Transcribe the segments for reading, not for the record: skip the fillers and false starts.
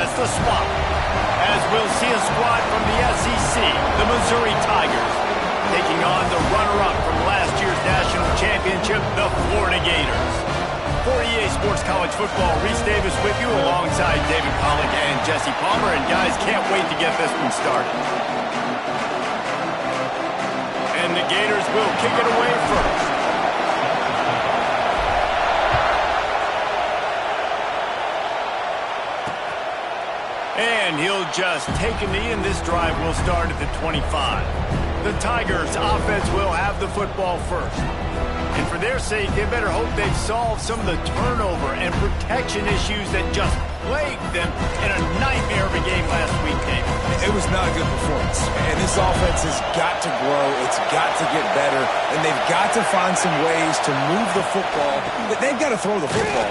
has the swap. As we'll see a squad from the SEC, the Missouri Tigers, taking on the runner-up from last year's national championship, the Florida Gators. For EA Sports College Football, Reese Davis with you alongside David Pollack and Jesse Palmer. And guys, can't wait to get this one started. And the Gators will kick it away first. And he'll just take a knee, and this drive will start at the 25. The Tigers offense will have the football first. And for their sake, they better hope they've solved some of the turnover and protection issues that just plagued them in a nightmare of a game last week, Dave. It was not a good performance. And this offense has got to grow. It's got to get better. And they've got to find some ways to move the football. They've got to throw the football,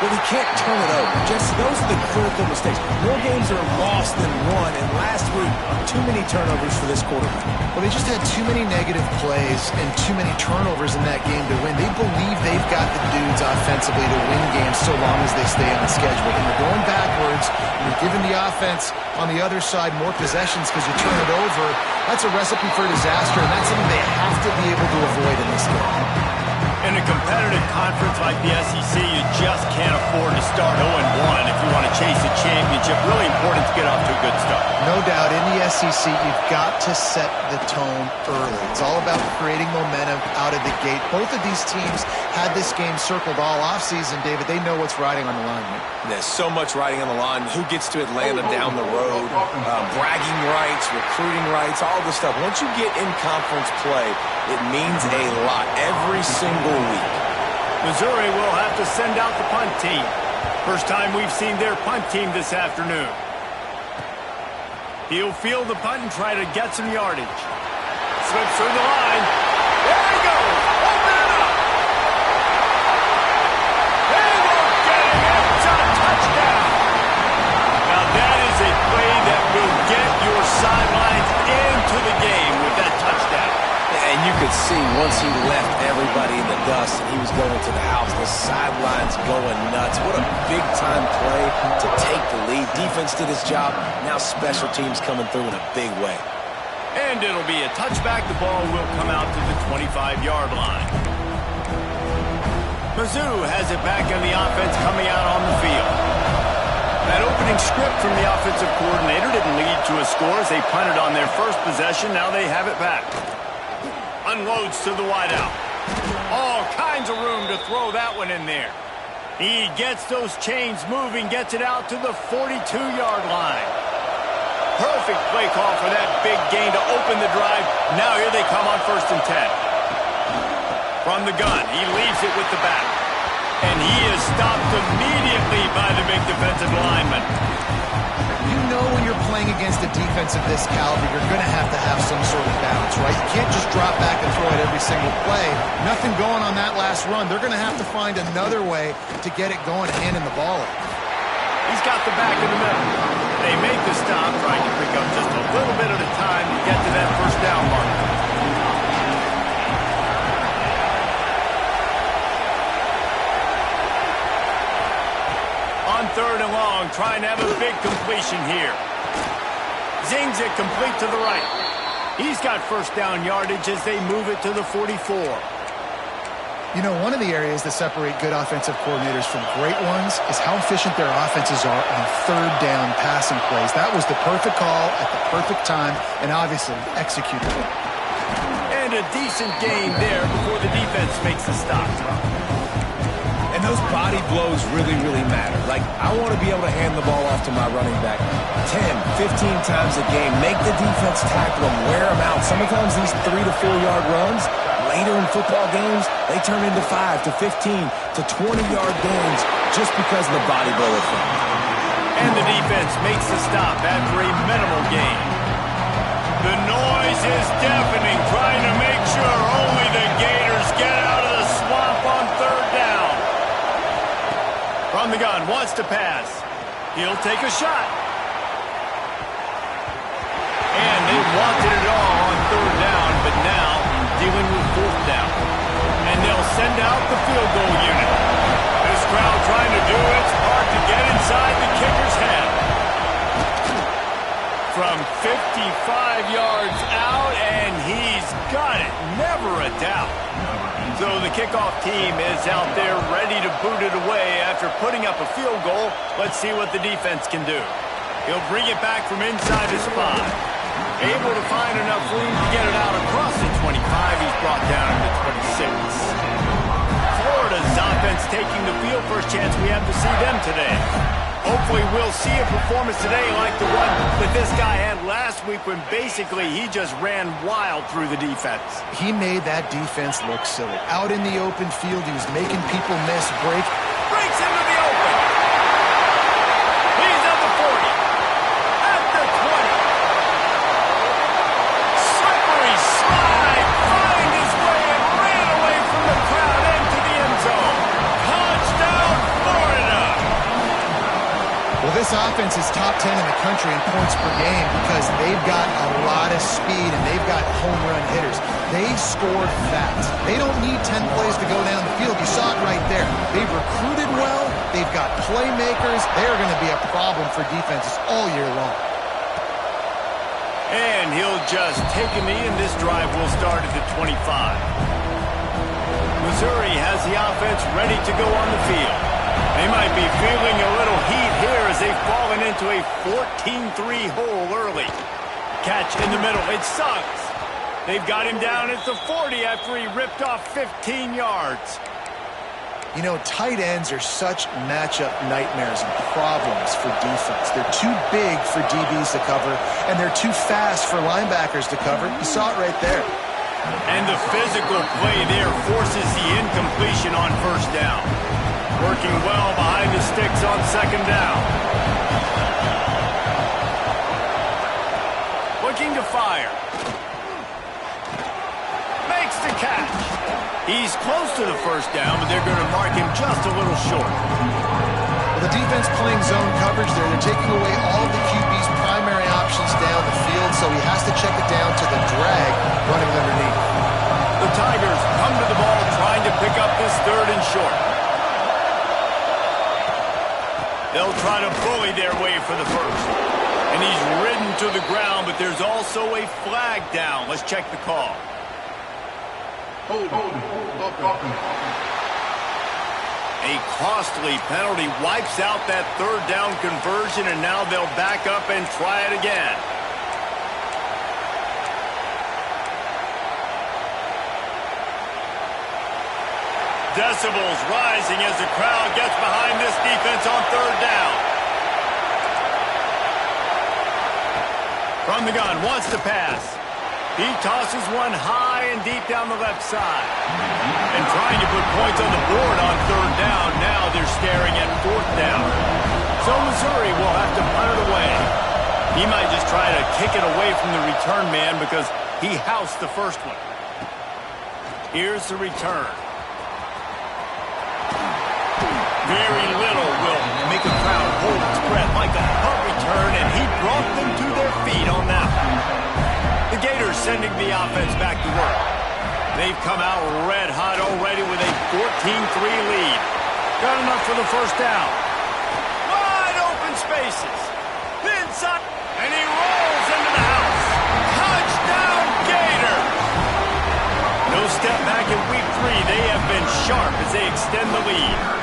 but we can't turn it over. Just those are the critical mistakes. More games are lost than won. And last week, too many turnovers for this quarterback. Well, they just had too many negative plays and too many turnovers in that game to win. They believe they've got the dudes offensively to win games so long as they stay on schedule. And you're going backwards, and you're giving the offense on the other side more possessions because you turn it over. That's a recipe for disaster, and that's something they have to be able to avoid in this game. In a competitive conference like the SEC, you just can't afford to start 0-1 if you want to chase a championship. Really important to get off to a good start. No doubt, in the SEC, you've got to set the tone early. It's all about creating momentum out of the gate. Both of these teams had this game circled all offseason, David. They know what's riding on the line here. There's so much riding on the line. Who gets to Atlanta down the road? Bragging rights, recruiting rights, all this stuff. Once you get in conference play, it means a lot every single week. Missouri will have to send out the punt team. First time we've seen their punt team this afternoon. He'll field the punt and try to get some yardage. Slips through the line. There he goes. Open it up. They will get him. It's a touchdown. Now that is a play that will get your sidelines into the game with that touchdown. And you could see once he left everybody in the dust and he was going to the house, the sidelines going nuts. What a big-time play to take the lead. Defense did his job. Now special teams coming through in a big way. And it'll be a touchback. The ball will come out to the 25-yard line. Mizzou has it back on the offense coming out on the field. That opening script from the offensive coordinator didn't lead to a score as they punted on their first possession. Now they have it back. Unloads to the wideout. All kinds of room to throw that one in there. He gets those chains moving, gets it out to the 42-yard line. Perfect play call for that big gain to open the drive. Now here they come on 1st and 10. From the gun, he leaves it with the back. And he is stopped immediately by the big defensive lineman. You know when you're playing against a defense of this caliber, you're going to have some sort of balance, right? You can't just drop back and throw it every single play. Nothing going on that last run. They're going to have to find another way to get it going, handing the ball off. He's got the back in the middle. They make the stop, trying to pick up just a little bit at a time to get to that first down mark. On 3rd and long, trying to have a big completion here. Zings it complete to the right. He's got first down yardage as they move it to the 44. You know, one of the areas that separate good offensive coordinators from great ones is how efficient their offenses are on 3rd down passing plays. That was the perfect call at the perfect time and obviously executed it. And a decent gain there before the defense makes the stop. And those body blows really, really matter. Like, I want to be able to hand the ball off to my running back 10, 15 times a game. Make the defense tackle them, wear them out. Sometimes these 3 to 4 yard runs, later in football games, they turn into 5 to 15 to 20-yard gains just because of the body blow effect. And the defense makes the stop after a minimal gain. The noise is deafening, trying to make sure only the Gators get out of the swamp on 3rd down. From the gun, wants to pass. He'll take a shot. And they wanted it all on 3rd down, but now dealing with 4th down. And they'll send out the field goal unit. This crowd trying to do its part to get inside the kicker's head. yards out, and he's got it. Never a doubt. So the kickoff team is out there ready to boot it away after putting up a field goal. Let's see what the defense can do. He'll bring it back from inside his 5. Able to find enough room to get it out across the 25. He's brought down to 26. Florida's offense taking the field. First chance we have to see them today. Hopefully we'll see a performance today like the one that this guy had last week when basically he just ran wild through the defense. He made that defense look silly. Out in the open field, he was making people miss. Breaks into the open. He's at the 40. At the 20. Slippery slide. Find his way and ran away from the crowd into the end zone. Touchdown, Florida. Well, this offense is top 10 in the country in points per game because they've got a lot of speed and they've got home run hitters. They scored fast. They don't need 10 plays to go down the field. You saw it right there. They've recruited well. They've got playmakers. They're going to be a problem for defenses all year long. And he'll just take a knee, and this drive will start at the 25. Missouri has the offense ready to go on the field. They might be feeling a little heat here as they've fallen into a 14-3 hole early. Catch in the middle. It sucks. They've got him down at the 40 after he ripped off 15 yards. You know, tight ends are such matchup nightmares and problems for defense. They're too big for DBs to cover, and they're too fast for linebackers to cover. You saw it right there. And the physical play there forces the incompletion on first down. Working well behind the sticks on second down. Looking to fire. Makes the catch. He's close to the first down, but they're going to mark him just a little short. Well, the defense playing zone coverage there. They're taking away all the QB's primary options down the field, so he has to check it down to the drag running underneath. The Tigers come to the ball trying to pick up this 3rd and short. They'll try to bully their way for the first. And he's ridden to the ground, but there's also a flag down. Let's check the call. A costly penalty wipes out that 3rd down conversion, and now they'll back up and try it again. Decibels rising as the crowd gets behind this defense on 3rd down. From the gun, wants to pass. He tosses one high and deep down the left side. And trying to put points on the board on 3rd down. Now they're staring at 4th down. So Missouri will have to punt it away. He might just try to kick it away from the return man because he housed the first one. Here's the return. Very little will make a crowd hold its breath like a punt return, and he brought them to their feet on that one. The Gators sending the offense back to work. They've come out red hot already with a 14-3 lead. Got enough for the first down. Wide open spaces. Inside, and he rolls into the house. Touchdown, Gators! No step back in week 3. They have been sharp as they extend the lead.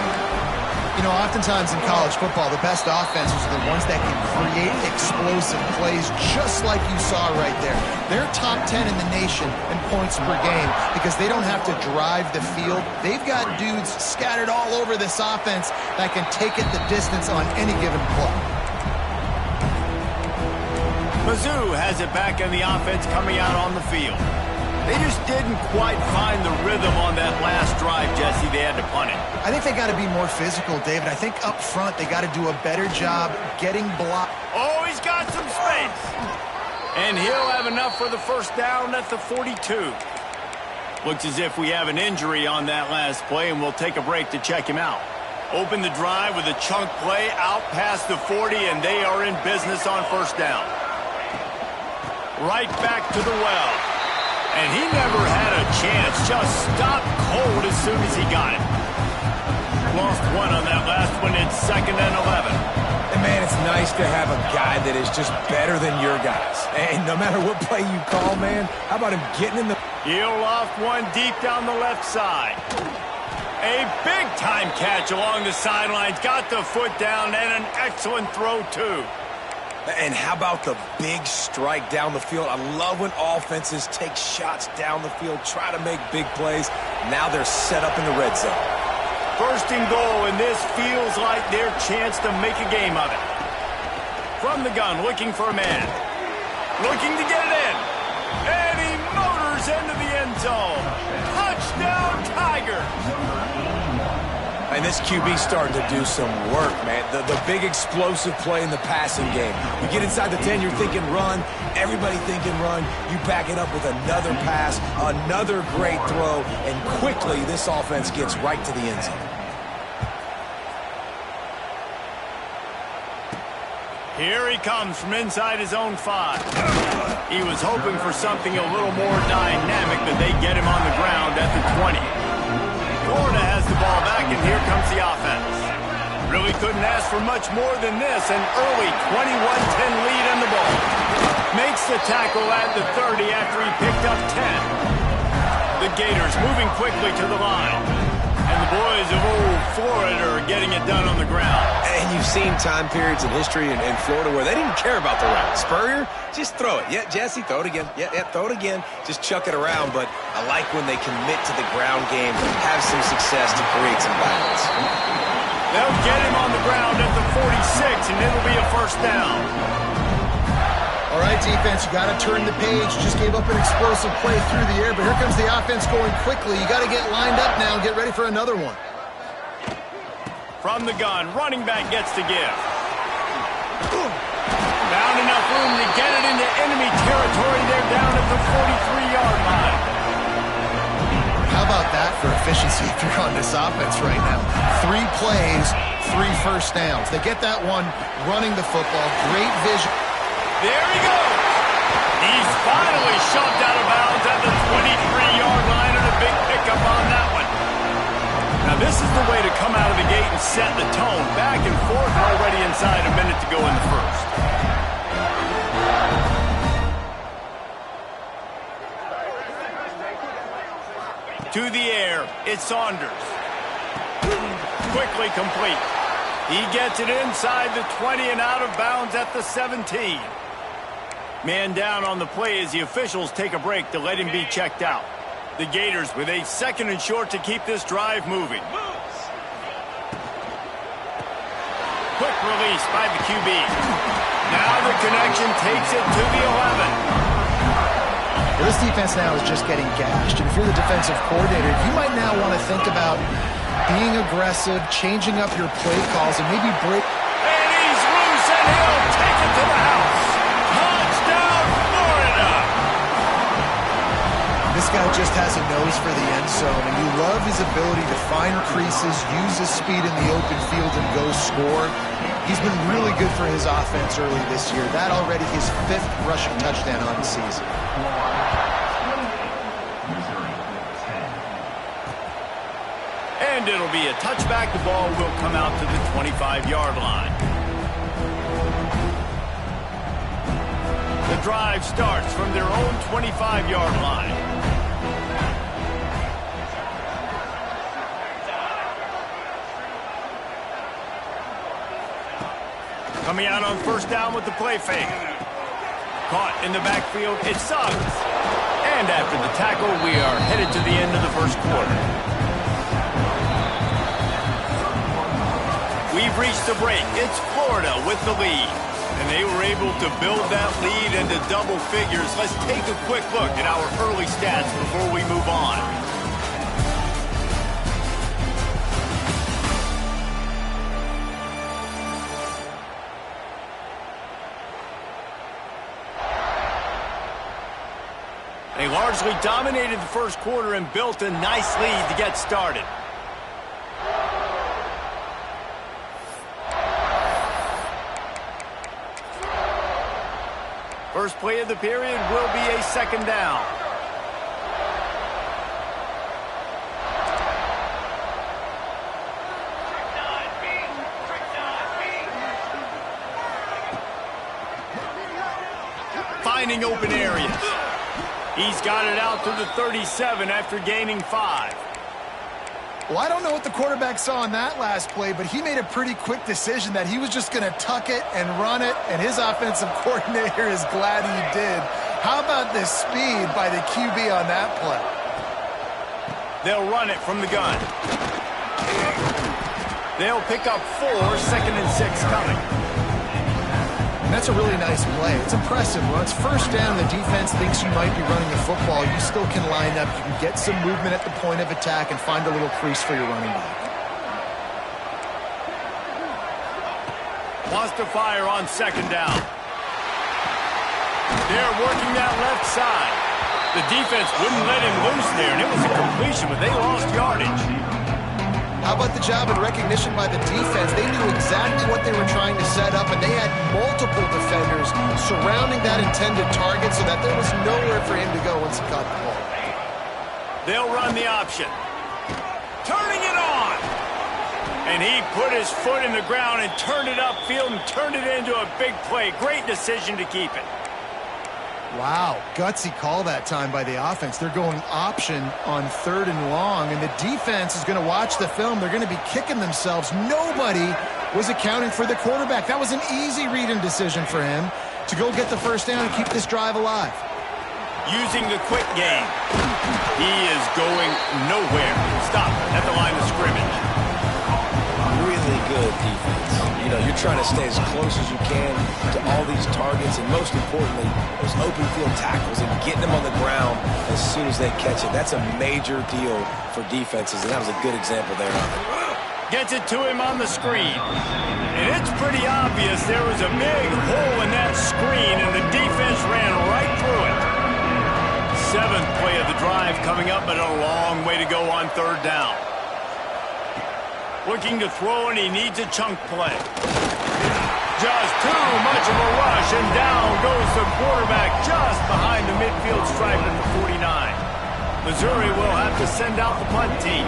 You know, oftentimes in college football, the best offenses are the ones that can create explosive plays just like you saw right there. They're top 10 in the nation in points per game because they don't have to drive the field. They've got dudes scattered all over this offense that can take it the distance on any given play. Mizzou has it back in the offense coming out on the field. They just didn't quite find the rhythm on that last drive, Jesse. They had to punt it. I think they got to be more physical, David. I think up front they got to do a better job getting blocked. Oh, he's got some space. And he'll have enough for the first down at the 42. Looks as if we have an injury on that last play, and we'll take a break to check him out. Open the drive with a chunk play out past the 40, and they are in business on first down. Right back to the well. And he never had a chance, just stopped cold as soon as he got it. Lost one on that last one. It's 2nd and 11. And Man, it's nice to have a guy that is just better than your guys. And no matter what play you call, man, how about him getting in the... He'll loft one deep down the left side. A big-time catch along the sidelines. Got the foot down and an excellent throw, too. And how about the big strike down the field? I love when offenses take shots down the field, try to make big plays. Now they're set up in the red zone. First and goal, and this feels like their chance to make a game of it. From the gun, looking for a man. Looking to get it in. And he motors into the end zone. Touchdown, Tigers! And this QB starting to do some work, man. The big explosive play in the passing game. You get inside the 10, you're thinking run. Everybody thinking run. You back it up with another pass, another great throw, and quickly this offense gets right to the end zone. Here he comes from inside his own 5. He was hoping for something a little more dynamic, but they get him on the ground at the 20. Florida has the ball back, and here comes the offense. Really couldn't ask for much more than this. An early 21-10 lead on the ball. Makes the tackle at the 30 after he picked up 10. The Gators moving quickly to the line. And the boys of old Florida are getting it done on the ground. And you've seen time periods in history in Florida where they didn't care about the route. Spurrier, just throw it. Yeah, Jesse, throw it again. Yeah, throw it again. Just chuck it around. But I like when they commit to the ground game, have some success to create some balance. They'll get him on the ground at the 46, and it'll be a first down. All right, defense, you got to turn the page. Just gave up an explosive play through the air, but here comes the offense going quickly. You got to get lined up now and get ready for another one. From the gun, running back gets to give. Found enough room to get it into enemy territory. They're down at the 43-yard line. How about that for efficiency if you're on this offense right now? 3 plays, 3 first downs. They get that one running the football. Great vision. There he goes. He's finally shoved out of bounds at the 23-yard line, and a big pickup on that one. Now, this is the way to come out of the gate and set the tone. Back and forth, already inside a minute to go in the first. To the air, it's Saunders. Quickly complete. He gets it inside the 20 and out of bounds at the 17. Man down on the play as the officials take a break to let him be checked out. The Gators with a 2nd and short to keep this drive moving. Quick release by the QB. Now the connection takes it to the 11. Well, this defense now is just getting gashed. And if you're the defensive coordinator, you might now want to think about being aggressive, changing up your play calls, and maybe break. And he's loose, and he'll take it to the house. Touchdown, Florida! This guy just has a nose for the end zone, and you love his ability to find creases, use his speed in the open field, and go score. He's been really good for his offense early this year. That already his 5th rushing touchdown on the season. And it'll be a touchback. The ball will come out to the 25-yard line. The drive starts from their own 25-yard line. Coming out on first down with the play fake. Caught in the backfield, it's Suggs. And after the tackle, we are headed to the end of the first quarter. We've reached the break. It's Florida with the lead. And they were able to build that lead into double figures. Let's take a quick look at our early stats before we move on. They largely dominated the first quarter and built a nice lead to get started. First play of the period will be a 2nd down. finding open areas. He's got it out to the 37 after gaining 5. Well, I don't know what the quarterback saw on that last play, but he made a pretty quick decision that he was just going to tuck it and run it, and his offensive coordinator is glad he did. How about the speed by the QB on that play? They'll run it from the gun. They'll pick up 4, 2nd and 6 coming. And that's a really nice play. It's impressive. When it's first down, the defense thinks you might be running the football. You still can line up. You can get some movement at the point of attack and find a little crease for your running back. Wants to fire on 2nd down. They're working that left side. The defense wouldn't let him loose there, and it was a completion, but they lost yardage. How about the job and recognition by the defense? They knew exactly what they were trying to set up, and they had multiple defenders surrounding that intended target so that there was nowhere for him to go once he caught the ball. They'll run the option. Turning it on. And he put his foot in the ground and turned it upfield and turned it into a big play. Great decision to keep it. Wow, gutsy call that time by the offense. They're going option on 3rd and long, and the defense is going to watch the film. They're going to be kicking themselves. Nobody was accounting for the quarterback. That was an easy read and decision for him to go get the first down and keep this drive alive. Using the quick game. He is going nowhere. Stop at the line of scrimmage. Really good defense. You know, you're trying to stay as close as you can to all these targets, and most importantly, those open field tackles and getting them on the ground as soon as they catch it. That's a major deal for defenses, and that was a good example there. Gets it to him on the screen. And it's pretty obvious there was a big hole in that screen, and the defense ran right through it. 7th play of the drive coming up, but a long way to go on 3rd down. Looking to throw, and he needs a chunk play. Just too much of a rush, and down goes the quarterback just behind the midfield stripe at the 49. Missouri will have to send out the punt team.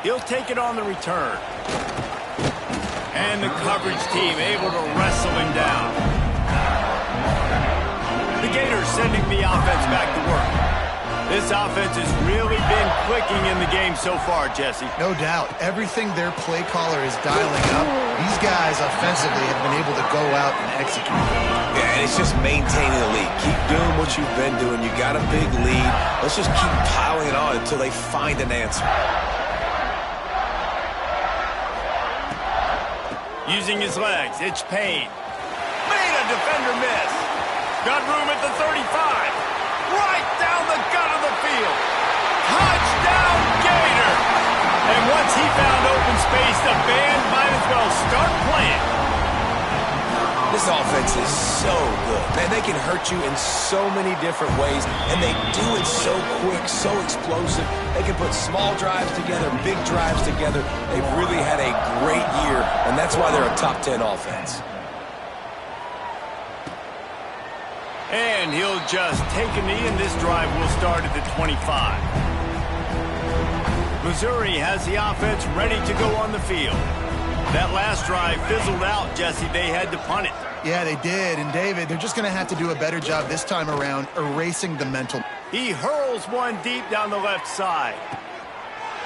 He'll take it on the return. And the coverage team able to wrestle him down. The Gators sending the offense back to work. This offense has really been clicking in the game so far, Jesse. No doubt. Everything their play caller is dialing up, these guys offensively have been able to go out and execute. Yeah, and it's just maintaining the lead. Keep doing what you've been doing. You got a big lead. Let's just keep piling it on until they find an answer. Using his legs, it's Payne. Made a defender miss. Got room at the 35. Right down the gut of the field. Touchdown, Gator! And once he found open space, the band might as well start playing. This offense is so good. Man, they can hurt you in so many different ways, and they do it so quick, so explosive. They can put small drives together, big drives together. They've really had a great year, and that's why they're a top 10 offense. And he'll just take a knee, and this drive will start at the 25. Missouri has the offense ready to go on the field. That last drive fizzled out, Jesse. They had to punt it. Yeah, they did. And, David, they're just going to have to do a better job this time around erasing the mental. He hurls one deep down the left side.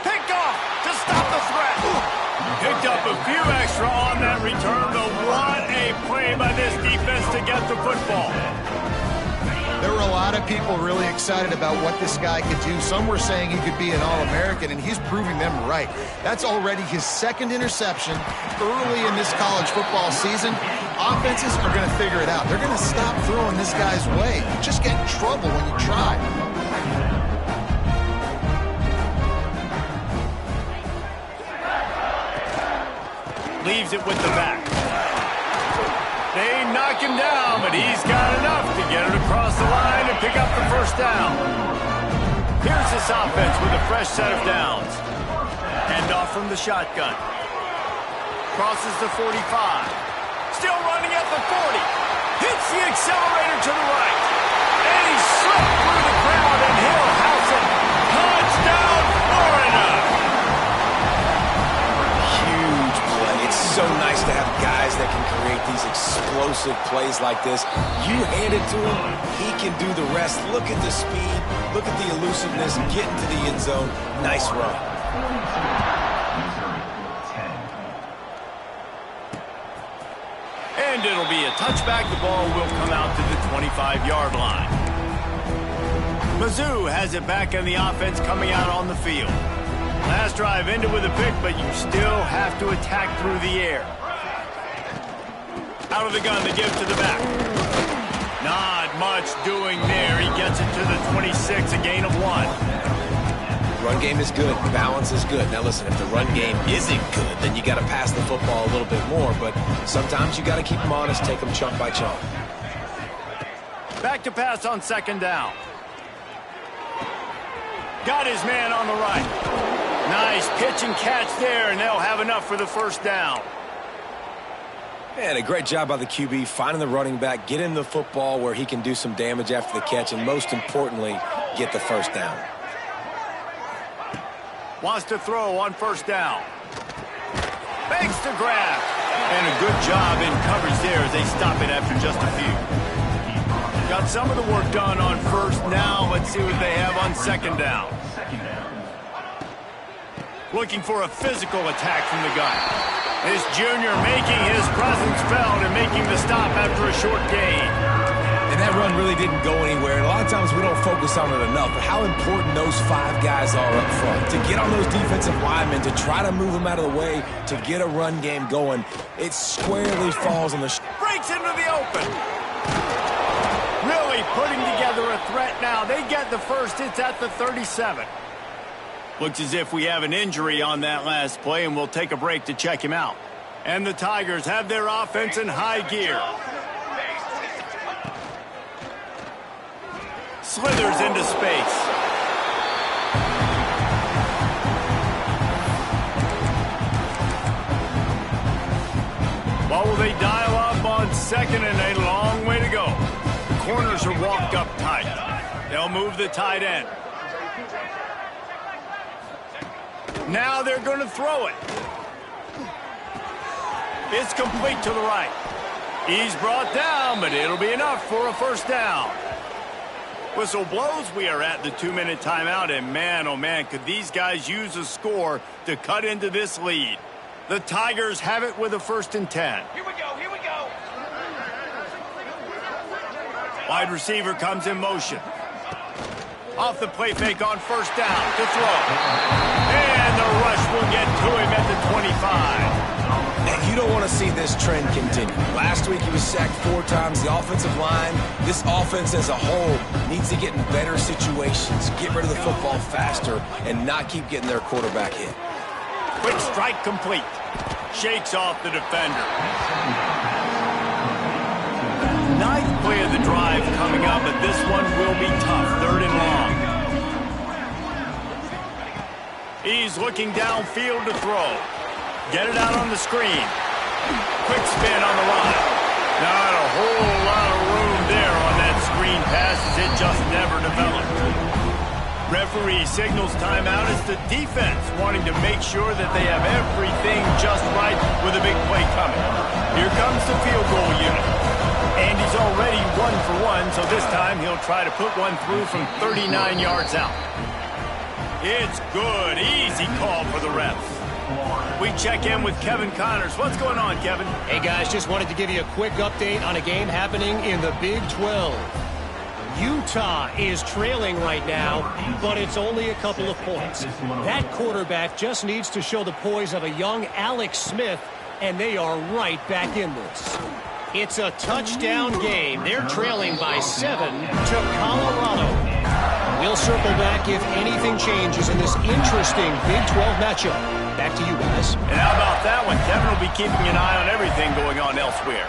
Picked off to stop the threat. Picked up a few extra on that return, but what a play by this defense to get the football. There were a lot of people really excited about what this guy could do. Some were saying he could be an All-American, and he's proving them right. That's already his 2nd interception early in this college football season. Offenses are going to figure it out. They're going to stop throwing this guy's way. You just get in trouble when you try. Leaves it with the back. They knock him down, but he's got enough to get it across the line and pick up the first down. Here's this offense with a fresh set of downs. Handoff from the shotgun. Crosses the 45. Still running at the 40. Hits the accelerator to the right. And he slipped through the crowd, and he'll house it. Touchdown, Florida! Huge play. It's so nice to have guys that can create these explosive plays like this. You hand it to him, he can do the rest. Look at the speed, look at the elusiveness, get into the end zone. Nice run. And it'll be a touchback. The ball will come out to the 25-yard line. Mizzou has it back in the offense coming out on the field. Last drive ended with a pick, but you still have to attack through the air. Out of the gun, they give to the back. Not much doing there. He gets it to the 26, a gain of 1. Run game is good. Balance is good. Now listen, if the run game isn't good, then you got to pass the football a little bit more. But sometimes you got to keep them honest, take them chunk by chunk. Back to pass on second down. Got his man on the right. Nice pitch and catch there, and they'll have enough for the first down. Man, a great job by the QB, finding the running back, getting the football where he can do some damage after the catch, and most importantly, get the first down. Wants to throw on first down. Makes the grab. And a good job in coverage there as they stop it after just a few. Got some of the work done on first. Now let's see what they have on second down. Looking for a physical attack from the gun. This junior making his presence felt and making the stop after a short gain. And that run really didn't go anywhere. And a lot of times we don't focus on it enough, but how important those 5 guys are up front. To get on those defensive linemen, to try to move them out of the way, to get a run game going, it squarely falls on the... Breaks into the open. Really putting together a threat now. They get the first. It's at the 37. Looks as if we have an injury on that last play, and we'll take a break to check him out. And the Tigers have their offense in high gear. Slithers into space. Well, will they dial up on second, and a long way to go. The corners are walked up tight. They'll move the tight end. Now they're going to throw it. It's complete to the right. He's brought down, but it'll be enough for a first down. Whistle blows. We are at the 2-minute timeout, and man, oh man, could these guys use a score to cut into this lead. The Tigers have it with a 1st and 10. Here we go, here we go. Wide receiver comes in motion. Off the play fake on first down to throw. And the rush will get to him at the 25. And you don't want to see this trend continue. Last week he was sacked 4 times. The offensive line, this offense as a whole, needs to get in better situations, get rid of the football faster, and not keep getting their quarterback hit. Quick strike complete. Shakes off the defender. 9th play of the drive coming up, but this one will be tough. 3rd and long. He's looking downfield to throw. Get it out on the screen. Quick spin on the line. Not a whole lot of room there on that screen pass as it just never developed. Referee signals timeout as the defense wanting to make sure that they have everything just right with a big play coming. Here comes the field goal unit. And he's already 1 for 1, so this time he'll try to put one through from 39 yards out. It's good. Easy call for the refs. We check in with Kevin Connors. What's going on, Kevin? Hey, guys, just wanted to give you a quick update on a game happening in the Big 12. Utah is trailing right now, but it's only a couple of points. That quarterback just needs to show the poise of a young Alex Smith, and they are right back in this. It's a touchdown game. They're trailing by 7 to Colorado. We'll circle back if anything changes in this interesting Big 12 matchup. Back to you guys. And how about that one? Kevin will be keeping an eye on everything going on elsewhere.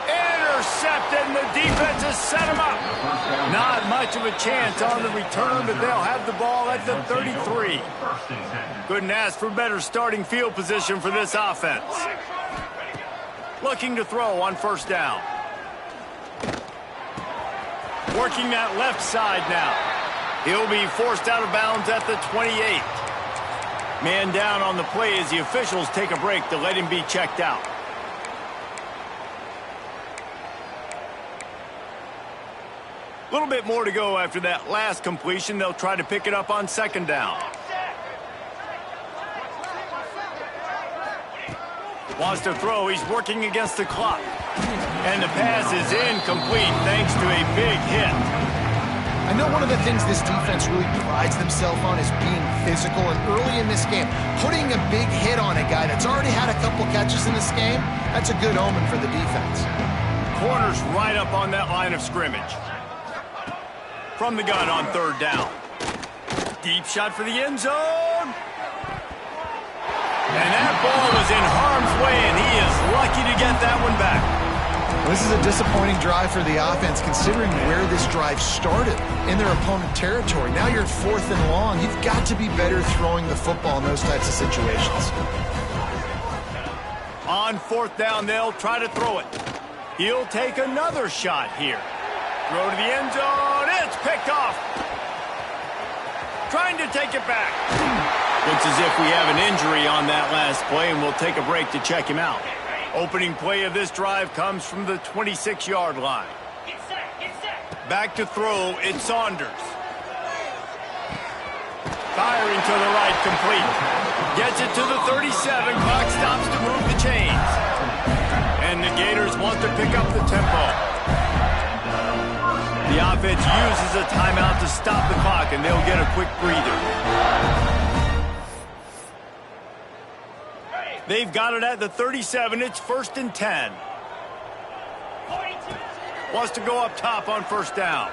Intercepted, and the defense has set him up. Not much of a chance on the return, but they'll have the ball at the 33. Couldn't ask for better starting field position for this offense. Looking to throw on first down. Working that left side now. He'll be forced out of bounds at the 28. Man down on the play as the officials take a break to let him be checked out. A little bit more to go after that last completion. They'll try to pick it up on second down. Wants to throw. He's working against the clock. And the pass is incomplete thanks to a big hit. I know one of the things this defense really prides themselves on is being physical, and early in this game, putting a big hit on a guy that's already had a couple catches in this game, that's a good omen for the defense. Corner's right up on that line of scrimmage. From the gun on third down. Deep shot for the end zone. And that ball was in harm's way, and he is lucky to get that one back. This is a disappointing drive for the offense, considering where this drive started in their opponent territory. Now you're at 4th and long. You've got to be better throwing the football in those types of situations. On 4th down, they'll try to throw it. He'll take another shot here. Throw to the end zone. It's picked off. Trying to take it back. Looks as if we have an injury on that last play, and we'll take a break to check him out. Opening play of this drive comes from the 26-yard line. Back to throw, it's Saunders. Firing to the right, complete. Gets it to the 37. Clock stops to move the chains. And the Gators want to pick up the tempo. The offense uses a timeout to stop the clock, and they'll get a quick breather. They've got it at the 37. It's 1st and 10. Wants to go up top on first down.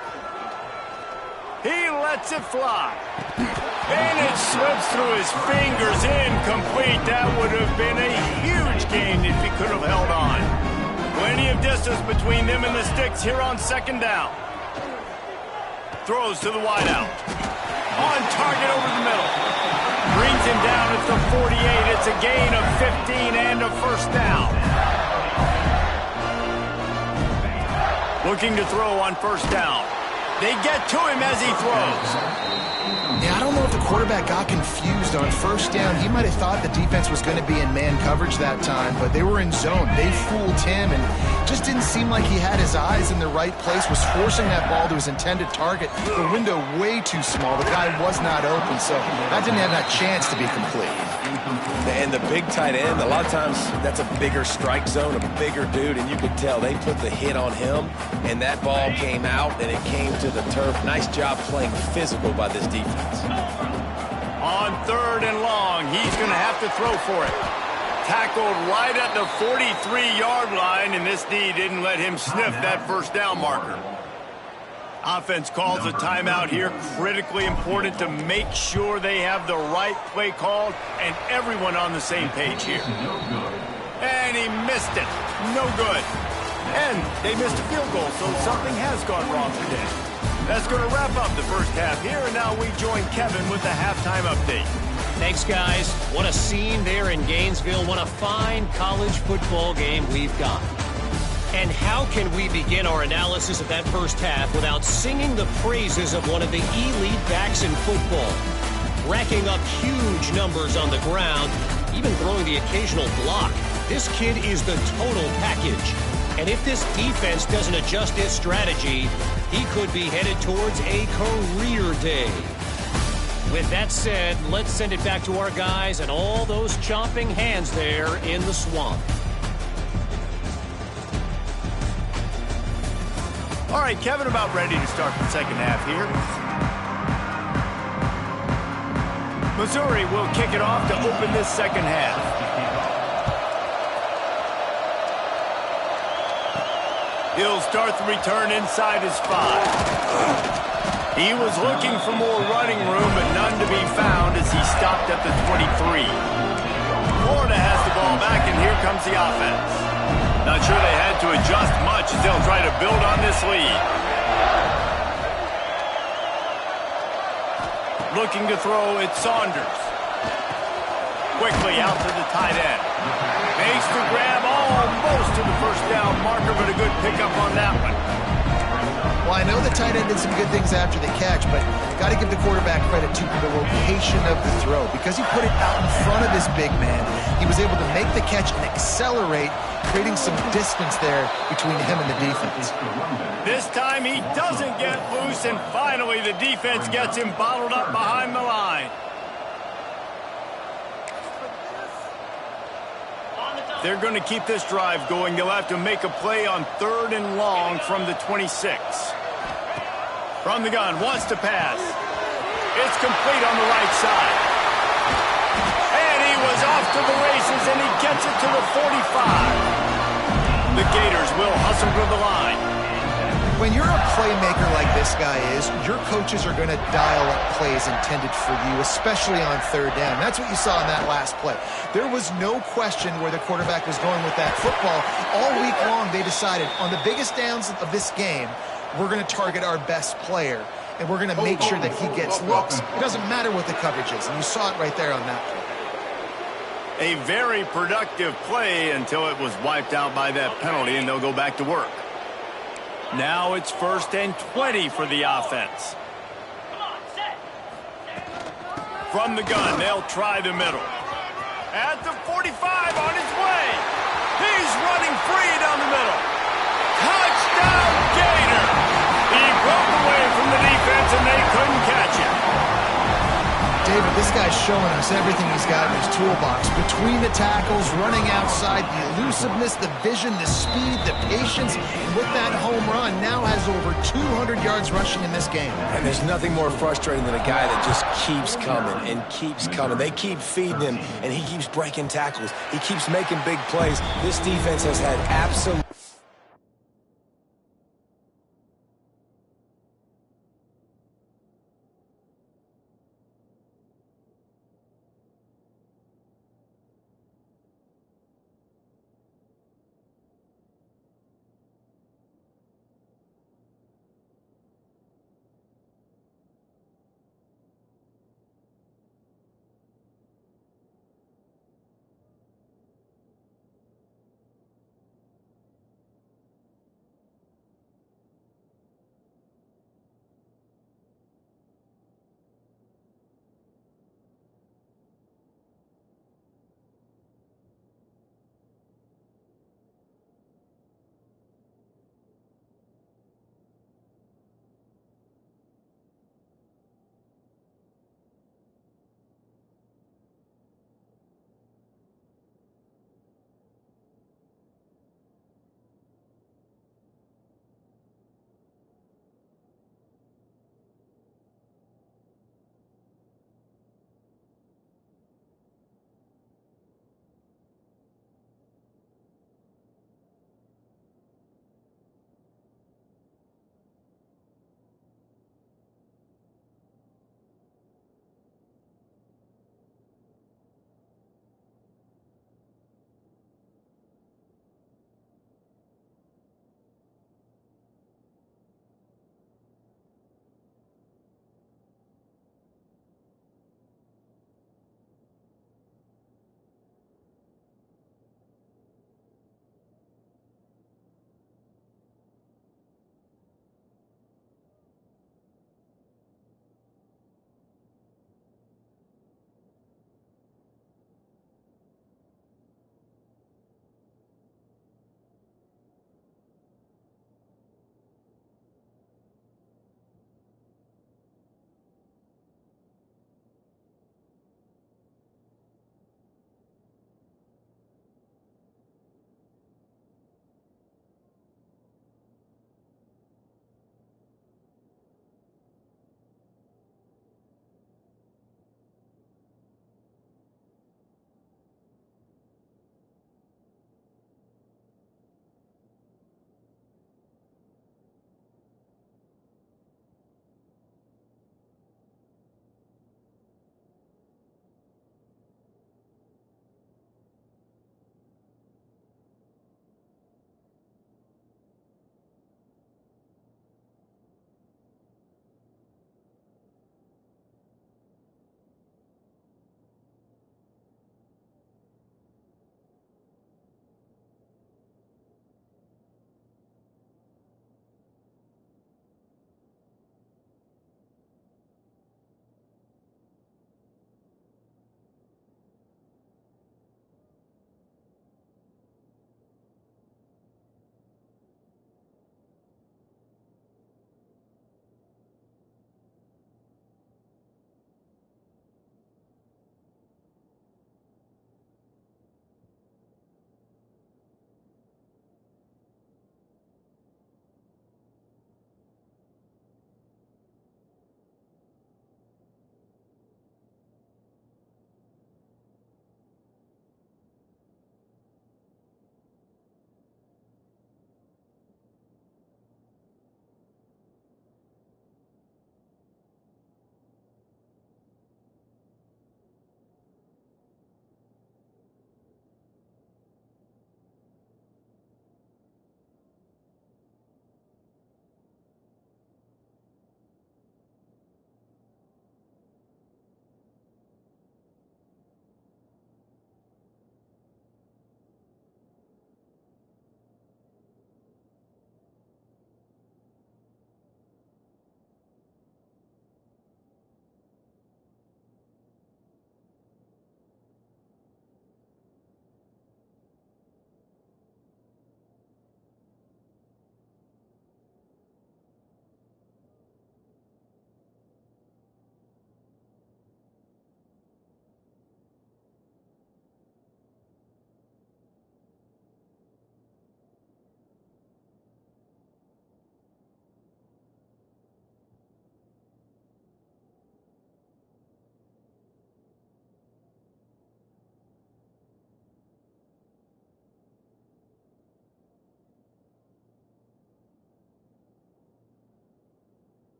He lets it fly. And it slips through his fingers, incomplete. That would have been a huge gain if he could have held on. Plenty of distance between them and the sticks here on second down. Throws to the wideout. On target over the middle. Brings him down at the 48. It's a gain of 15 and a first down. Looking to throw on first down. They get to him as he throws. Yeah, I don't know if the quarterback got confused on first down. He might have thought the defense was going to be in man coverage that time, but they were in zone. They fooled him, and just didn't seem like he had his eyes in the right place, was forcing that ball to his intended target. The window way too small. The guy was not open, so that didn't have that chance to be complete. And the big tight end, a lot of times that's a bigger strike zone, a bigger dude, and you could tell they put the hit on him, and that ball came out, and it came to the turf. Nice job playing physical by this defense. On 3rd and long, he's going to have to throw for it. Tackled right at the 43-yard line, and this D didn't let him sniff that first down marker. Offense calls a timeout here. Critically important to make sure they have the right play called and everyone on the same page here. And he missed it. No good. And they missed a field goal, so something has gone wrong today. That's going to wrap up the first half here, and now we join Kevin with the halftime update. Thanks, guys. What a scene there in Gainesville. What a fine college football game we've got. And how can we begin our analysis of that first half without singing the praises of one of the elite backs in football? Racking up huge numbers on the ground, even throwing the occasional block. This kid is the total package. And if this defense doesn't adjust its strategy, he could be headed towards a career day. With that said, let's send it back to our guys and all those chomping hands there in the swamp. All right, Kevin, about ready to start the second half here. Missouri will kick it off to open this second half. He'll start the return inside his 5. He was looking for more running room, but none to be found as he stopped at the 23. Florida has the ball back, and here comes the offense. Not sure they had to adjust much as they'll try to build on this lead. Looking to throw, it's Saunders. Quickly out to the tight end. Makes the grab almost to the first down marker, but a good pickup on that one. Well, I know the tight end did some good things after the catch, but got to give the quarterback credit to the location of the throw. Because he put it out in front of his big man, he was able to make the catch and accelerate, creating some distance there between him and the defense. This time he doesn't get loose, and finally the defense gets him bottled up behind the line. They're going to keep this drive going. They'll have to make a play on 3rd and long from the 26. From the gun, wants to pass. It's complete on the right side. And he was off to the races, and he gets it to the 45. The Gators will hustle to the line. When you're a playmaker like this guy is, your coaches are going to dial up plays intended for you, especially on 3rd down. That's what you saw in that last play. There was no question where the quarterback was going with that football. All week long, they decided on the biggest downs of this game, we're going to target our best player, and we're going to make sure that he gets looks. It doesn't matter what the coverage is, and you saw it right there on that play. A very productive play until it was wiped out by that penalty, and they'll go back to work. Now it's 1st and 20 for the offense. From the gun, they'll try the middle. At the 45 on his way. He's running free down the middle. Touchdown, Gator! He broke away from the defense, and they couldn't catch him. David, this guy's showing us everything he's got in his toolbox. Between the tackles, running outside, the elusiveness, the vision, the speed, the patience. And with that home run, now has over 200 yards rushing in this game. And there's nothing more frustrating than a guy that just keeps coming and keeps coming. They keep feeding him, and he keeps breaking tackles. He keeps making big plays. This defense has had absolute...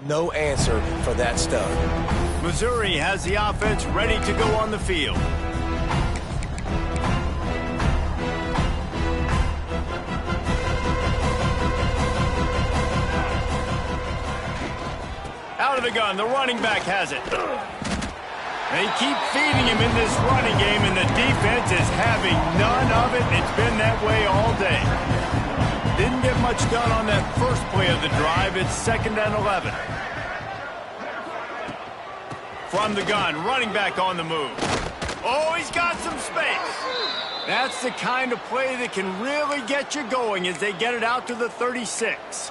No answer for that stud. Missouri has the offense ready to go on the field. Out of the gun, the running back has it. They keep feeding him in this running game, and the defense is having none of it. It's been that way all day. Didn't get much done on that first play of the drive. It's 2nd and 11. From the gun, running back on the move. Oh, he's got some space. That's the kind of play that can really get you going as they get it out to the 36.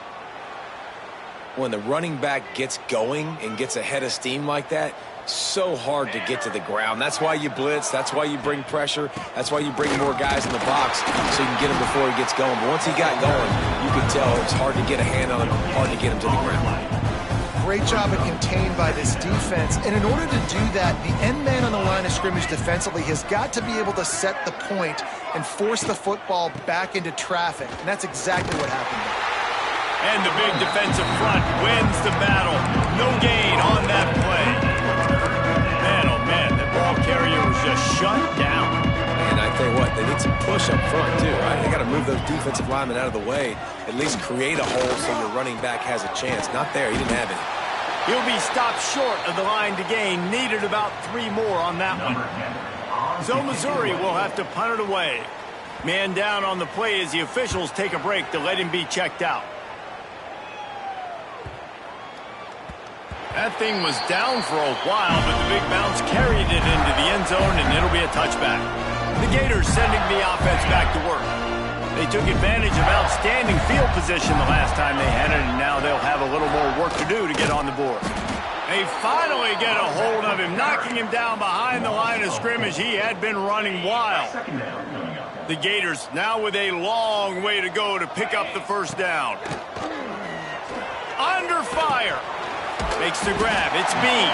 When the running back gets going and gets ahead of steam like that, so hard to get to the ground. That's why you blitz. That's why you bring pressure. That's why you bring more guys in the box so you can get him before he gets going. But once he got going, you could tell it's hard to get a hand on him, hard to get him to the ground. Great job of contained by this defense. And in order to do that, the end man on the line of scrimmage defensively has got to be able to set the point and force the football back into traffic. And that's exactly what happened there. And the big defensive front wins the battle. No gain on that play. Man, oh man, the ball carrier was just shut down. And I tell you what, they need some push up front too, right? They got to move those defensive linemen out of the way, at least create a hole so your running back has a chance. Not there, he didn't have any. He'll be stopped short of the line to gain. Needed about 3 more on that one. So Missouri will have to punt it away. Man down on the play as the officials take a break to let him be checked out. That thing was down for a while, but the big bounce carried it into the end zone, and it'll be a touchback. The Gators sending the offense back to work. They took advantage of outstanding field position the last time they had it, and now they'll have a little more work to do to get on the board. They finally get a hold of him, knocking him down behind the line of scrimmage. He had been running wild. The Gators now with a long way to go to pick up the first down. Under fire. Makes the grab. It's Bean.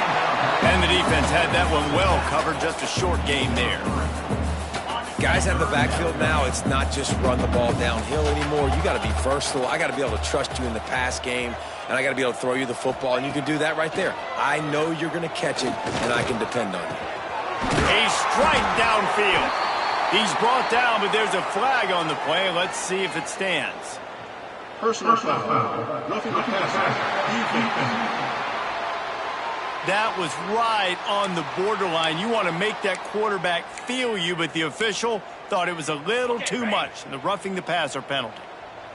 And the defense had that one well covered. Just a short game there. Guys have the backfield now. It's not just run the ball downhill anymore. You got to be versatile. I got to be able to trust you in the pass game, and I got to be able to throw you the football, and you can do that right there. I know you're going to catch it, and I can depend on you. A strike downfield. He's brought down, but there's a flag on the play. Let's see if it stands. Personal foul. Roughing the passer. That was right on the borderline. You want to make that quarterback feel you, but the official thought it was a little too much. The roughing the passer penalty.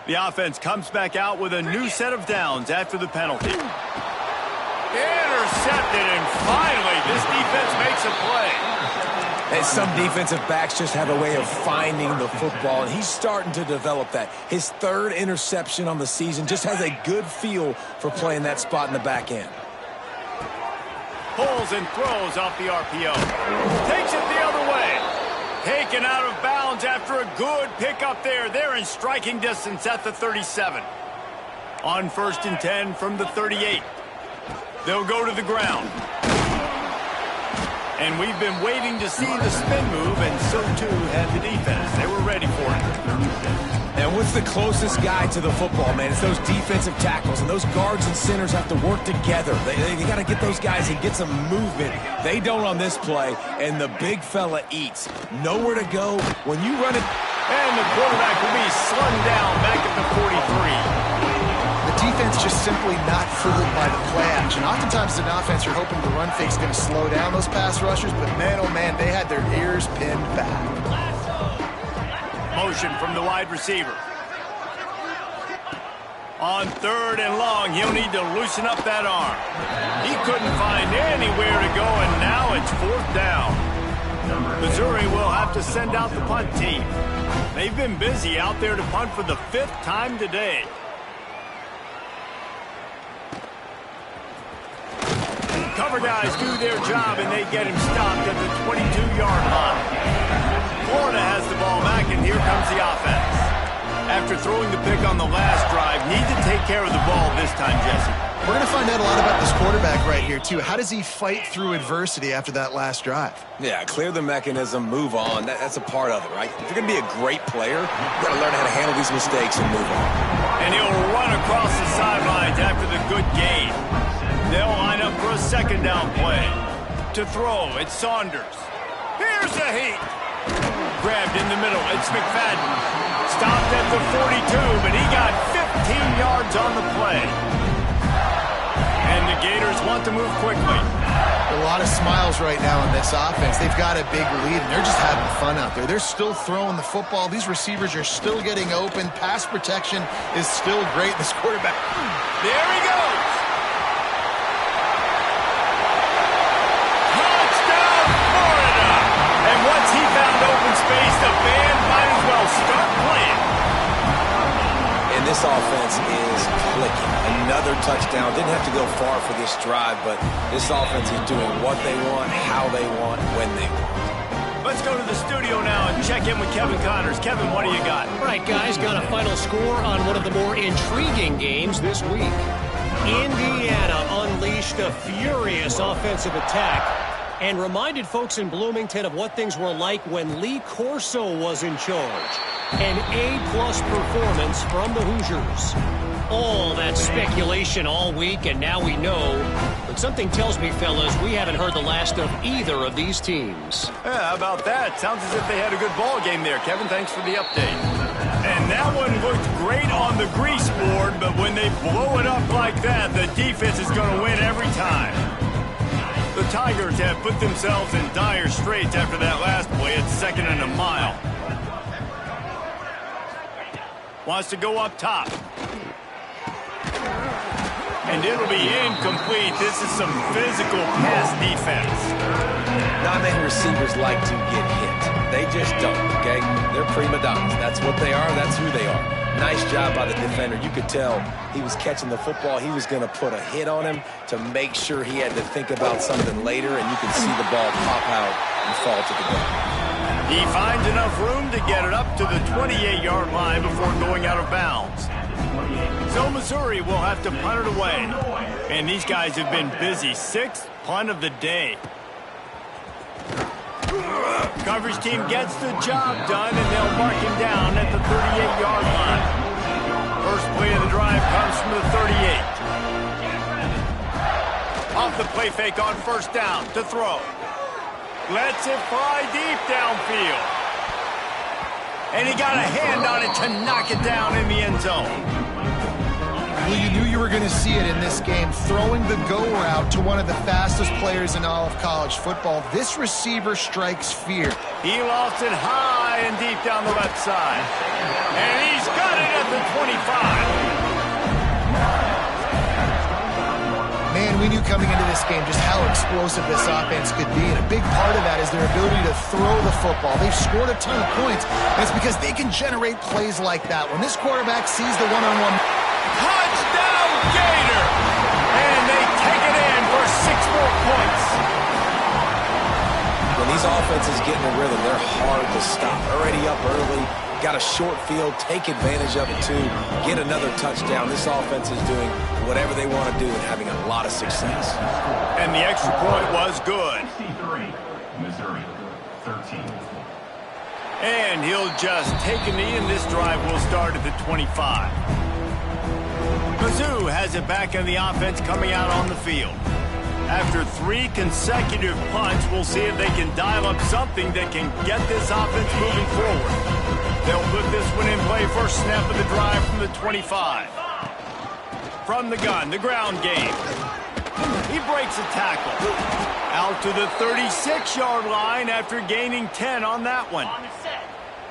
The offense comes back out with a new set of downs after the penalty. Intercepted, and finally this defense makes a play. And some defensive backs just have a way of finding the football, and he's starting to develop that. His 3rd interception on the season, just has a good feel for playing that spot in the back end. Pulls and throws off the RPO. Takes it the other way. Taken out of bounds after a good pickup there. They're in striking distance at the 37. On 1st and 10 from the 38. They'll go to the ground. And we've been waiting to see the spin move, and so too had the defense. They were ready for it. And what's the closest guy to the football, man? It's those defensive tackles, and those guards and centers have to work together. They got to get those guys and get some movement. They don't on this play, and the big fella eats. Nowhere to go. When you run it... And the quarterback will be slung down back at the 43. The defense just simply not fooled by the play action. Oftentimes, as an offense, you're hoping the run fake's going to slow down those pass rushers, but man, oh man, they had their ears pinned back. Motion from the wide receiver. On 3rd and long, he'll need to loosen up that arm. He couldn't find anywhere to go, and now it's 4th down. Missouri will have to send out the punt team. They've been busy out there to punt for the 5th time today. Cover guys do their job, and they get him stopped at the 22-yard line. Florida has the ball back, and here comes the offense. After throwing the pick on the last drive, need to take care of the ball this time, Jesse. We're going to find out a lot about this quarterback right here, too. How does he fight through adversity after that last drive? Yeah, clear the mechanism, move on. That's a part of it, right? If you're going to be a great player, you've got to learn how to handle these mistakes and move on. And he'll run across the sidelines after the good game. second down play. To throw, it's Saunders. Here's a heat. Grabbed in the middle, it's McFadden. Stopped at the 42, but he got 15 yards on the play. And the Gators want to move quickly. A lot of smiles right now in this offense. They've got a big lead, and they're just having fun out there. They're still throwing the football. These receivers are still getting open. Pass protection is still great. This quarterback. There he goes. Touchdown, Florida. And once he found open space, the band might as well start playing. And this offense is clicking. Another touchdown. Didn't have to go far for this drive, but this offense is doing what they want, how they want, when they want. Let's go to the studio now and check in with Kevin Connors. Kevin, what do you got? All right, guys, got a final score on one of the more intriguing games this week. Indiana unleashed a furious offensive attack and reminded folks in Bloomington of what things were like when Lee Corso was in charge. An A-plus performance from the Hoosiers. All that speculation all week, and now we know. But something tells me, fellas, we haven't heard the last of either of these teams. Yeah, how about that? Sounds as if they had a good ball game there. Kevin, thanks for the update. And that one looked great on the grease board, but when they blow it up like that, the defense is going to win every time. The Tigers have put themselves in dire straits after that last play at 2nd and a mile. Wants to go up top. And it'll be incomplete. This is some physical pass defense. Not many receivers like to get hit. They just don't, okay? They're prima donnas. That's what they are. That's who they are. Nice job by the defender. You could tell he was catching the football. He was going to put a hit on him to make sure he had to think about something later, and you could see the ball pop out and fall to the ground. He finds enough room to get it up to the 28-yard line before going out of bounds. So Missouri will have to punt it away. And these guys have been busy. 6th punt of the day. Coverage team gets the job done, and they'll mark him down at the 38-yard line. First play of the drive comes from the 38. Off the play fake on first down to throw. Lets it fly deep downfield. And he got a hand on it to knock it down in the end zone. Well, you knew you were going to see it in this game, throwing the go route to one of the fastest players in all of college football. This receiver strikes fear. He lost it high and deep down the left side. And he's got it at the 25. Man, we knew coming into this game just how explosive this offense could be, and a big part of that is their ability to throw the football. They've scored a ton of points, and it's because they can generate plays like that. When this quarterback sees the one-on-one... Touchdown, Gator! And they take it in for 6 more points. When these offenses get in a rhythm, they're hard to stop. Already up early, got a short field, take advantage of it too, get another touchdown. This offense is doing whatever they want to do and having a lot of success. And the extra point was good. Missouri, 13. And he'll just take a knee, and this drive will start at the 25. Mizzou has it back in the offense coming out on the field. After 3 consecutive punts, we'll see if they can dial up something that can get this offense moving forward. They'll put this one in play first snap of the drive from the 25. From the gun, the ground game. He breaks a tackle. Out to the 36-yard line after gaining 10 on that one.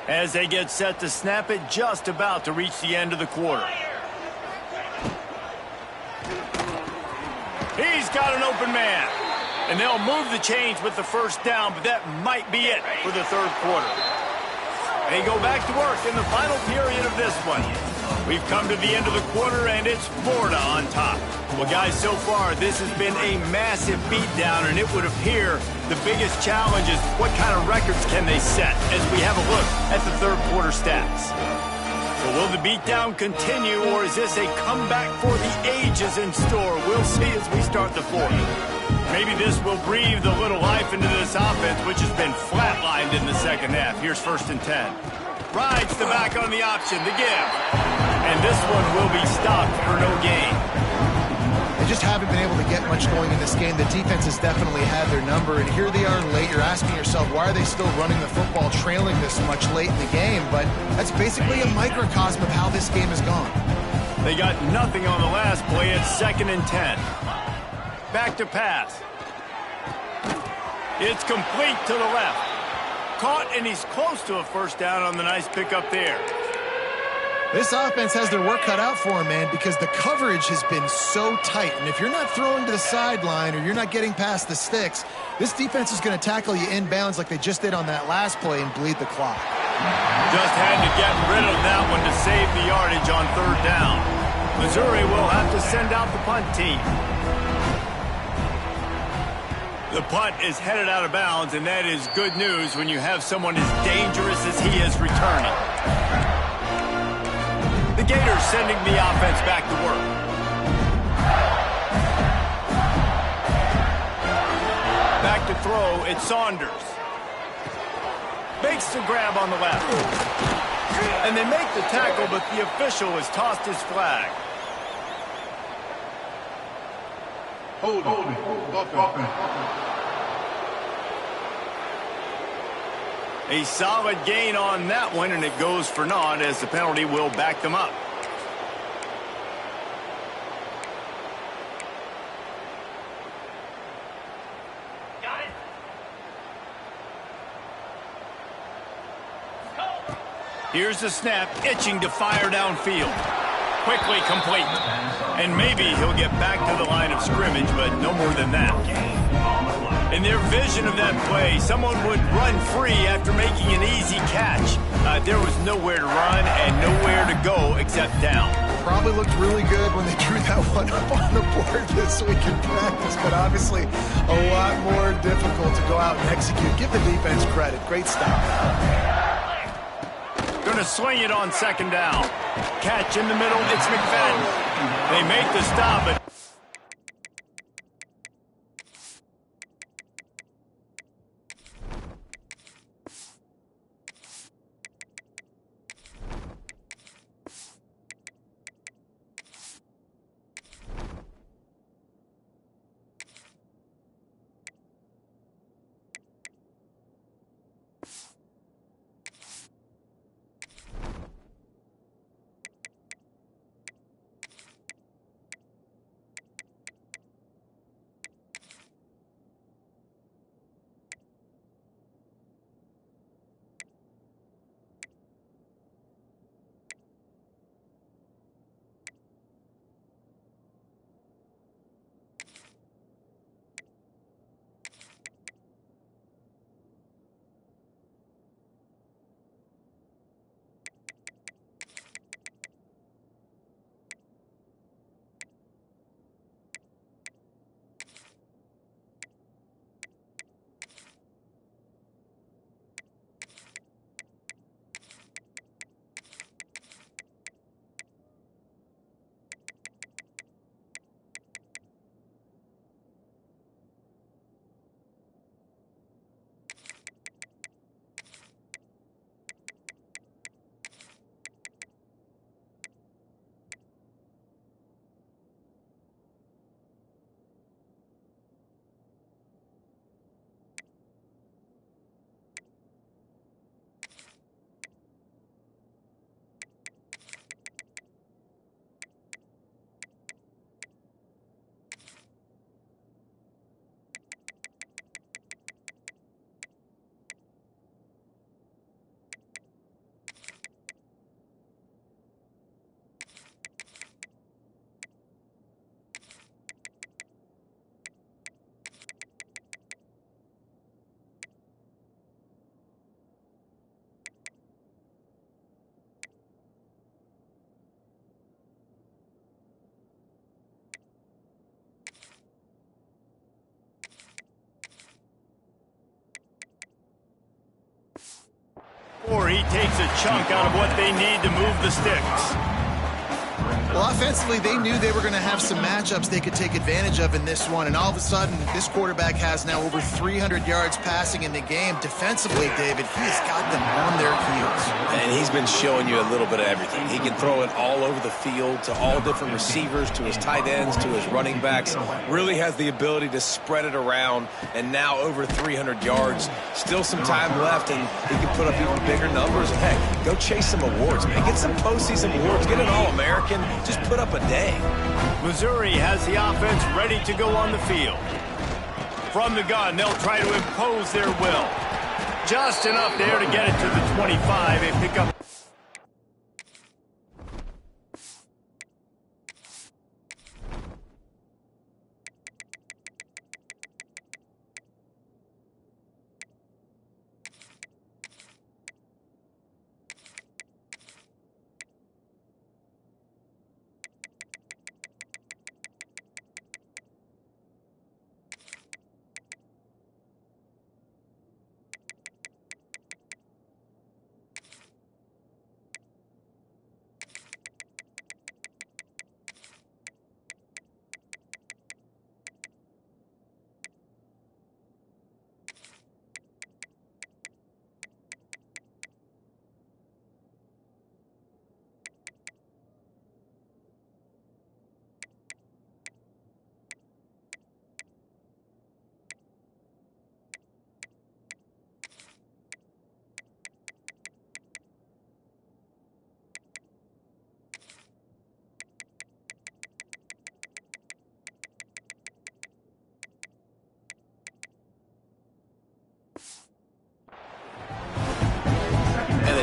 As they get set to snap it, just about to reach the end of the quarter. He's got an open man. And they'll move the chains with the first down, but that might be it for the third quarter. They go back to work in the final period of this one. We've come to the end of the quarter, and it's Florida on top. Well, guys, so far, this has been a massive beatdown, and it would appear the biggest challenge is what kind of records can they set as we have a look at the third quarter stats. So will the beatdown continue, or is this a comeback for the ages in store? We'll see as we start the fourth. Maybe this will breathe a little life into this offense, which has been flatlined in the second half. Here's 1st and 10. Rides the back on the option, the give. And this one will be stopped for no gain. They just haven't been able to get much going in this game. The defense has definitely had their number, and here they are late. You're asking yourself, why are they still running the football, trailing this much late in the game? But that's basically a microcosm of how this game has gone. They got nothing on the last play. It's 2nd and 10. Back to pass. It's complete to the left. Caught, and he's close to a first down on the nice pickup there. This offense has their work cut out for them, man, because the coverage has been so tight. And if you're not throwing to the sideline or you're not getting past the sticks, this defense is going to tackle you inbounds like they just did on that last play and bleed the clock. Just had to get rid of that one to save the yardage on 3rd down. Missouri will have to send out the punt team. The punt is headed out of bounds, and that is good news when you have someone as dangerous as he is returning. The Gators sending the offense back to work. Back to throw, it's Saunders. Makes the grab on the left. And they make the tackle, but the official has tossed his flag. A solid gain on that one, and it goes for naught as the penalty will back them up. Got it. Here's the snap, itching to fire downfield. Quickly complete. And maybe he'll get back to the line of scrimmage, but no more than that. In their vision of that play, someone would run free after making an easy catch. There was nowhere to run and nowhere to go except down. Probably looked really good when they drew that one up on the board this week in practice, but obviously a lot more difficult to go out and execute. Give the defense credit. Great stop. Going to swing it on 2nd down. Catch in the middle, it's McFadden. They make the stop, but or he takes a chunk out of what they need to move the sticks. Well, offensively, they knew they were going to have some matchups they could take advantage of in this one, and all of a sudden, this quarterback has now over 300 yards passing in the game. Defensively, David, he has got them on their heels. And he's been showing you a little bit of everything. He can throw it all over the field to all different receivers, to his tight ends, to his running backs. Really has the ability to spread it around, and now over 300 yards. Still some time left, and he can put up even bigger numbers. And heck, go chase some awards, man. Get some postseason awards. Get an All-American. Just put up a day. Missouri has the offense ready to go on the field. From the gun, they'll try to impose their will. Just enough there to get it to the 25 and pick up.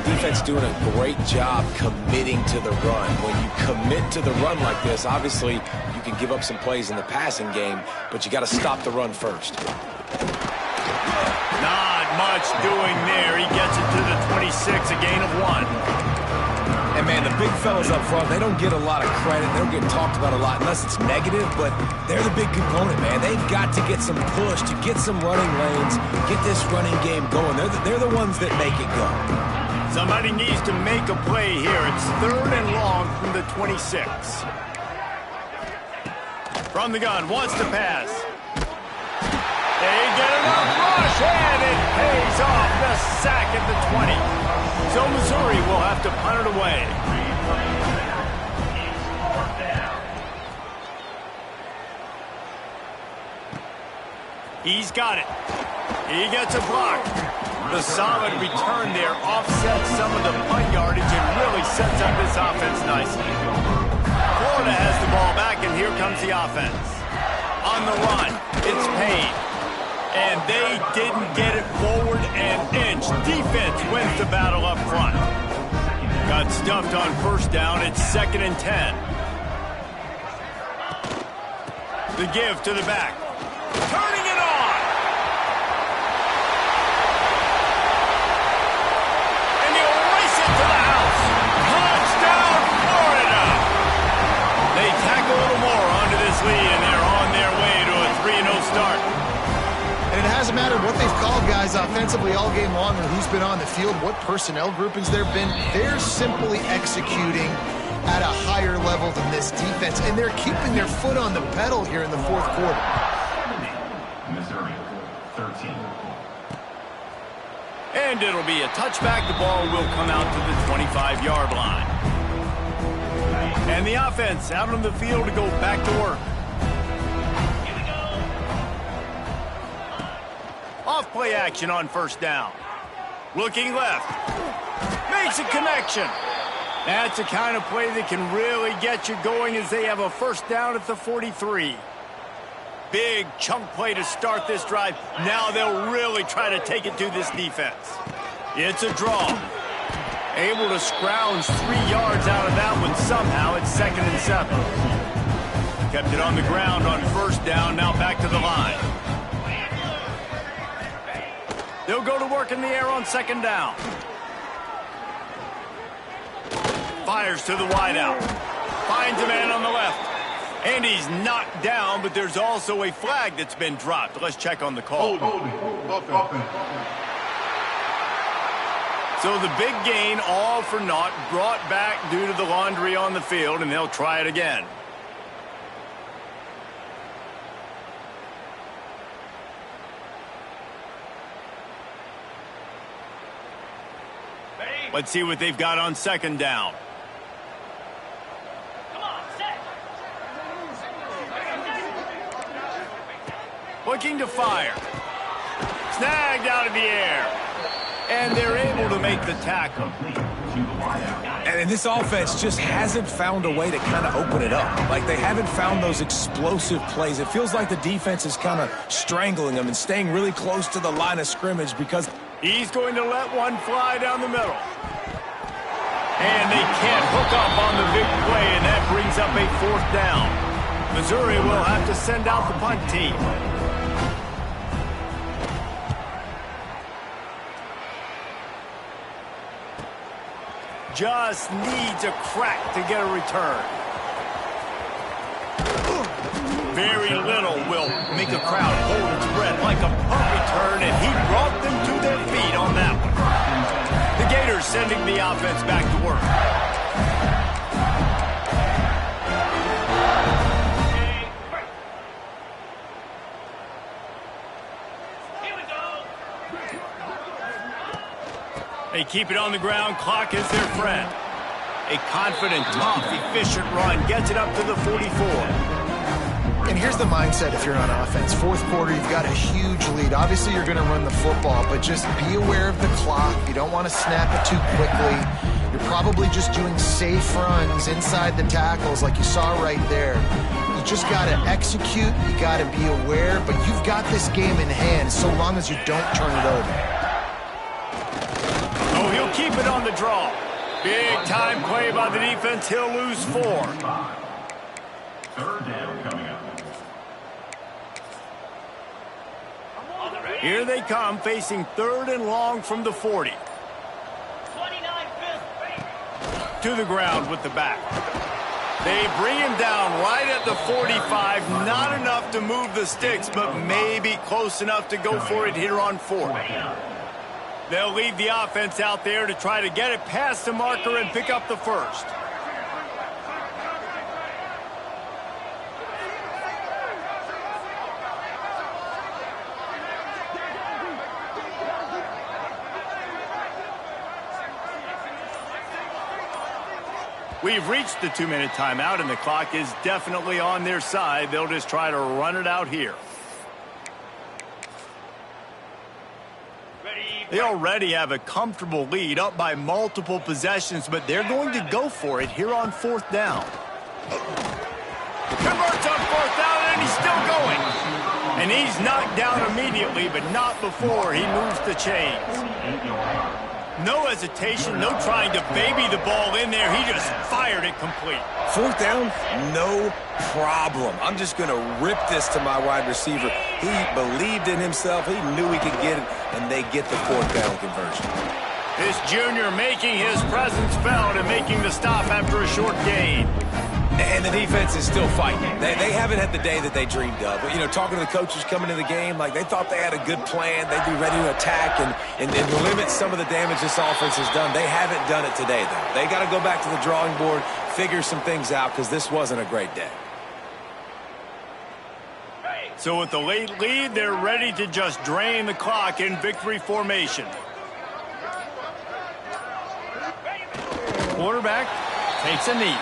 Defense doing a great job committing to the run. When you commit to the run like this, obviously you can give up some plays in the passing game, but you got to stop the run first. Not much doing there. He gets it to the 26, a gain of 1. And, man, the big fellas up front, they don't get a lot of credit. They don't get talked about a lot unless it's negative, but they're the big component, man. They've got to get some push, to get some running lanes, get this running game going. They're the ones that make it go. Somebody needs to make a play here. It's 3rd and long from the 26. From the gun, wants to pass. They get enough rush, and it pays off. The sack at the 20. So Missouri will have to punt it away. He's got it. He gets a block. The solid return there offsets some of the punt yardage and really sets up this offense nicely. Florida has the ball back, and here comes the offense. On the run, it's Payne. And they didn't get it forward an inch. Defense wins the battle up front. Got stuffed on 1st down. It's 2nd and 10. The give to the back. Turning it on. And he'll race it to the house. Touchdown, Florida. They tack a little more onto this lead, and they're on their way to a 3-0 start. And it hasn't mattered what they've called, guys, offensively all game long, or who's been on the field, what personnel groupings there have been. They're simply executing at a higher level than this defense, and they're keeping their foot on the pedal here in the 4th quarter. Missouri, 13. And it'll be a touchback. The ball will come out to the 25-yard line. And the offense out on the field to go back to work. Off play action on 1st down. Looking left. Makes a connection. That's the kind of play that can really get you going as they have a 1st down at the 43. Big chunk play to start this drive. Now they'll really try to take it to this defense. It's a draw. Able to scrounge 3 yards out of that one somehow. It's 2nd and 7. Kept it on the ground on 1st down. Now back to the line. They'll go to work in the air on 2nd down. Fires to the wideout. Finds a man on the left. And he's knocked down, but there's also a flag that's been dropped. Let's check on the call. So So the big gain, all for naught, brought back due to the laundry on the field, and they'll try it again. Let's see what they've got on second down. Looking to fire. Snagged out of the air. And they're able to make the tackle. And this offense just hasn't found a way to kind of open it up. Like, they haven't found those explosive plays. It feels like the defense is kind of strangling them and staying really close to the line of scrimmage because he's going to let one fly down the middle. And they can't hook up on the big play, and that brings up a fourth down. Missouri will have to send out the punt team. Just needs a crack to get a return. Very little will make a crowd hold its breath like a punt return, and he brought them to their feet on that one. The Gators sending the offense back to work. They keep it on the ground. Clock is their friend. A confident, tough, efficient run gets it up to the 44. And here's the mindset if you're on offense. Fourth quarter, you've got a huge lead. Obviously, you're going to run the football, but just be aware of the clock. You don't want to snap it too quickly. You're probably just doing safe runs inside the tackles like you saw right there. You just got to execute. You got to be aware, but you've got this game in hand so long as you don't turn it over. Oh, he'll keep it on the draw. Big time play by the defense. He'll lose 4. Third down coming up. Here they come, facing third and long from the 40. To the ground with the back. They bring him down right at the 45. Not enough to move the sticks, but maybe close enough to go for it here on 4th. They'll leave the offense out there to try to get it past the marker and pick up the first. We've reached the 2-minute timeout, and the clock is definitely on their side. They'll just try to run it out here. They already have a comfortable lead, up by multiple possessions, but they're going to go for it here on 4th down. Converts on 4th down, and he's still going. And he's knocked down immediately, but not before he moves the chains. No hesitation, no trying to baby the ball in there. He just fired it complete. 4th down, no problem. I'm just going to rip this to my wide receiver. He believed in himself. He knew he could get it, and they get the 4th down conversion. This junior making his presence felt and making the stop after a short gain. And the defense is still fighting. They haven't had the day that they dreamed of. But, you know, talking to the coaches coming into the game, like they thought they had a good plan. They'd be ready to attack and limit some of the damage this offense has done. They haven't done it today, though. They got to go back to the drawing board, figure some things out, because this wasn't a great day. So with the late lead, they're ready to just drain the clock in victory formation. Quarterback takes a knee.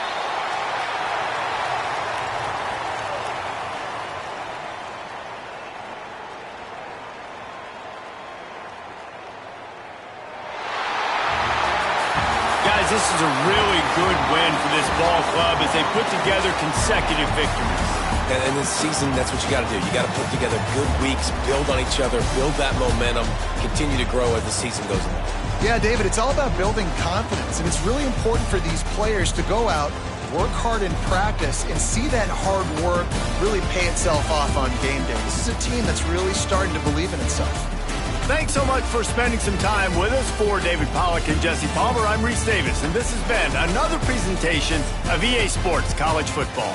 Guys, this is a really good win for this ball club as they put together consecutive victories. And in this season, that's what you got to do. You got to put together good weeks, build on each other, build that momentum, continue to grow as the season goes on. Yeah, David, it's all about building confidence, and it's really important for these players to go out, work hard in practice, and see that hard work really pay itself off on game day. This is a team that's really starting to believe in itself. Thanks so much for spending some time with us. For David Pollack and Jesse Palmer, I'm Reese Davis, and this has been another presentation of EA Sports College Football.